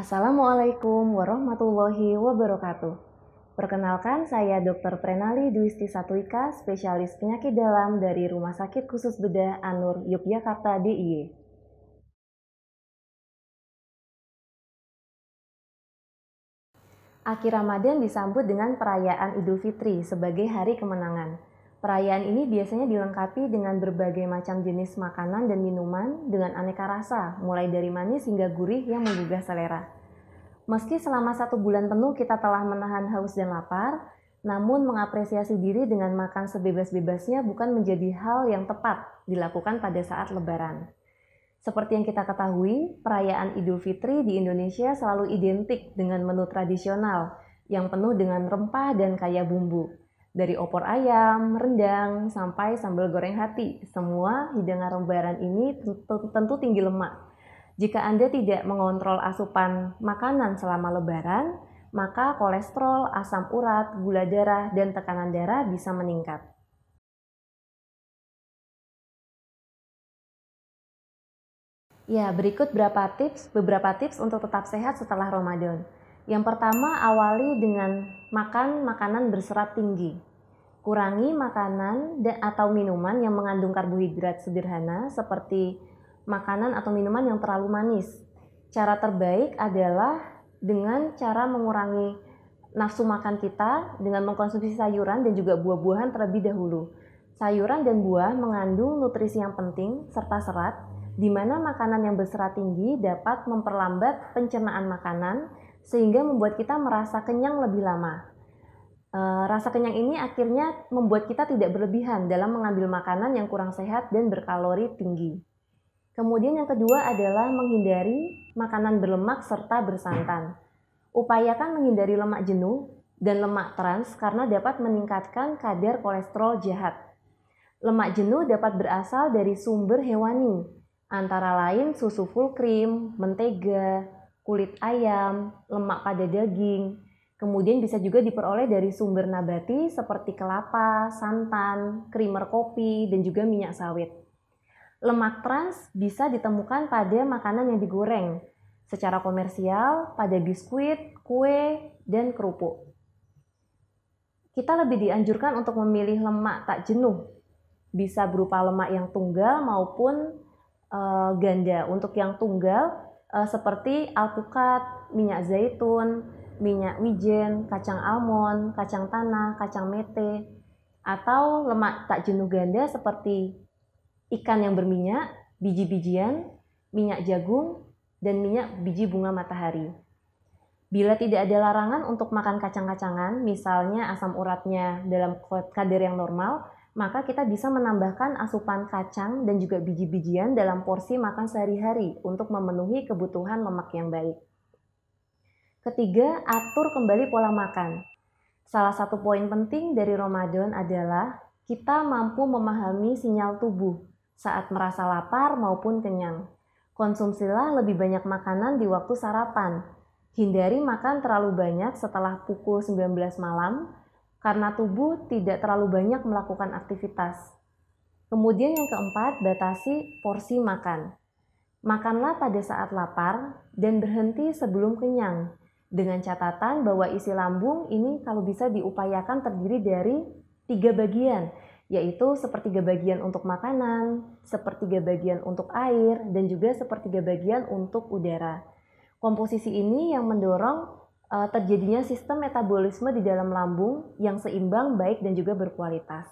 Assalamualaikum warahmatullahi wabarakatuh. Perkenalkan, saya Dr. Prenali Dwisti Satwika, spesialis penyakit dalam dari Rumah Sakit Khusus Bedah Anur, Yogyakarta, DIY. Akhir Ramadan disambut dengan perayaan Idul Fitri sebagai hari kemenangan. Perayaan ini biasanya dilengkapi dengan berbagai macam jenis makanan dan minuman dengan aneka rasa, mulai dari manis hingga gurih yang menggugah selera. Meski selama 1 bulan penuh kita telah menahan haus dan lapar, namun mengapresiasi diri dengan makan sebebas-bebasnya bukan menjadi hal yang tepat dilakukan pada saat Lebaran. Seperti yang kita ketahui, perayaan Idul Fitri di Indonesia selalu identik dengan menu tradisional yang penuh dengan rempah dan kaya bumbu. Dari opor ayam, rendang, sampai sambal goreng hati, semua hidangan Lebaran ini tentu tinggi lemak. Jika Anda tidak mengontrol asupan makanan selama Lebaran, maka kolesterol, asam urat, gula darah, dan tekanan darah bisa meningkat. Ya, berikut beberapa tips untuk tetap sehat setelah Ramadan. Yang pertama, awali dengan makan makanan berserat tinggi. Kurangi makanan atau minuman yang mengandung karbohidrat sederhana seperti makanan atau minuman yang terlalu manis. Cara terbaik adalah dengan cara mengurangi nafsu makan kita dengan mengkonsumsi sayuran dan juga buah-buahan terlebih dahulu. Sayuran dan buah mengandung nutrisi yang penting serta serat, di mana makanan yang berserat tinggi dapat memperlambat pencernaan makanan sehingga membuat kita merasa kenyang lebih lama. Rasa kenyang ini akhirnya membuat kita tidak berlebihan dalam mengambil makanan yang kurang sehat dan berkalori tinggi. Kemudian yang kedua adalah menghindari makanan berlemak serta bersantan. Upayakan menghindari lemak jenuh dan lemak trans karena dapat meningkatkan kadar kolesterol jahat. Lemak jenuh dapat berasal dari sumber hewani, antara lain susu full cream, mentega, kulit ayam, lemak pada daging. Kemudian bisa juga diperoleh dari sumber nabati seperti kelapa, santan, krimer kopi, dan juga minyak sawit. Lemak trans bisa ditemukan pada makanan yang digoreng secara komersial, pada biskuit, kue, dan kerupuk. Kita lebih dianjurkan untuk memilih lemak tak jenuh, bisa berupa lemak yang tunggal maupun ganda. Untuk yang tunggal seperti alpukat, minyak zaitun, minyak wijen, kacang almond, kacang tanah, kacang mete, atau lemak tak jenuh ganda seperti ikan yang berminyak, biji-bijian, minyak jagung, dan minyak biji bunga matahari. Bila tidak ada larangan untuk makan kacang-kacangan, misalnya asam uratnya dalam kadar yang normal, maka kita bisa menambahkan asupan kacang dan juga biji-bijian dalam porsi makan sehari-hari untuk memenuhi kebutuhan lemak yang baik. Ketiga, atur kembali pola makan. Salah satu poin penting dari Ramadan adalah kita mampu memahami sinyal tubuh saat merasa lapar maupun kenyang. Konsumsilah lebih banyak makanan di waktu sarapan. Hindari makan terlalu banyak setelah pukul 19 malam karena tubuh tidak terlalu banyak melakukan aktivitas. Kemudian yang keempat, batasi porsi makan. Makanlah pada saat lapar dan berhenti sebelum kenyang. Dengan catatan bahwa isi lambung ini kalau bisa diupayakan terdiri dari 3 bagian, yaitu sepertiga bagian untuk makanan, sepertiga bagian untuk air, dan juga sepertiga bagian untuk udara. Komposisi ini yang mendorong terjadinya sistem metabolisme di dalam lambung yang seimbang, baik, dan juga berkualitas.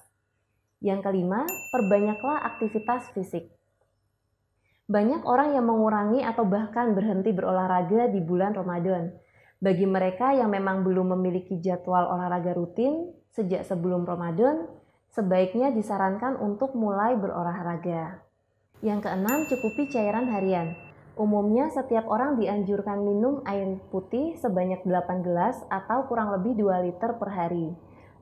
Yang kelima, perbanyaklah aktivitas fisik. Banyak orang yang mengurangi atau bahkan berhenti berolahraga di bulan Ramadan. Bagi mereka yang memang belum memiliki jadwal olahraga rutin sejak sebelum Ramadan, sebaiknya disarankan untuk mulai berolahraga. Yang keenam, cukupi cairan harian. Umumnya setiap orang dianjurkan minum air putih sebanyak 8 gelas atau kurang lebih 2 liter per hari.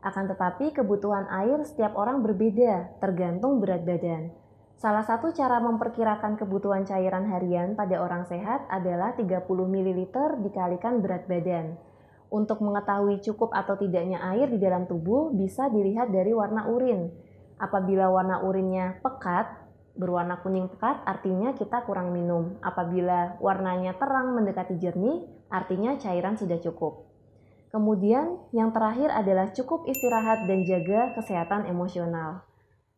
Akan tetapi kebutuhan air setiap orang berbeda, tergantung berat badan. Salah satu cara memperkirakan kebutuhan cairan harian pada orang sehat adalah 30 ml dikalikan berat badan. Untuk mengetahui cukup atau tidaknya air di dalam tubuh bisa dilihat dari warna urin. Apabila warna urinnya pekat, berwarna kuning pekat artinya kita kurang minum. Apabila warnanya terang mendekati jernih, artinya cairan sudah cukup. Kemudian yang terakhir adalah cukup istirahat dan jaga kesehatan emosional.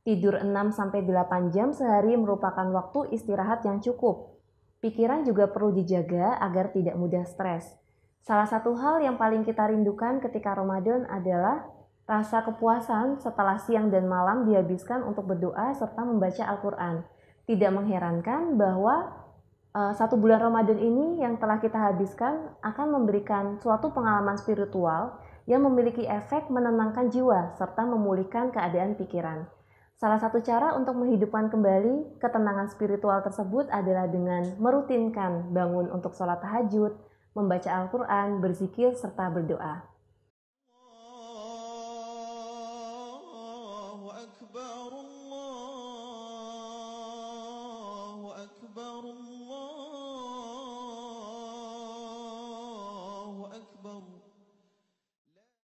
Tidur 6-8 jam sehari merupakan waktu istirahat yang cukup. Pikiran juga perlu dijaga agar tidak mudah stres. Salah satu hal yang paling kita rindukan ketika Ramadan adalah rasa kepuasan setelah siang dan malam dihabiskan untuk berdoa serta membaca Al-Quran. Tidak mengherankan bahwa 1 bulan Ramadan ini yang telah kita habiskan akan memberikan suatu pengalaman spiritual yang memiliki efek menenangkan jiwa serta memulihkan keadaan pikiran. Salah satu cara untuk menghidupkan kembali ketenangan spiritual tersebut adalah dengan merutinkan bangun untuk sholat tahajud, membaca Al-Quran, berzikir, serta berdoa.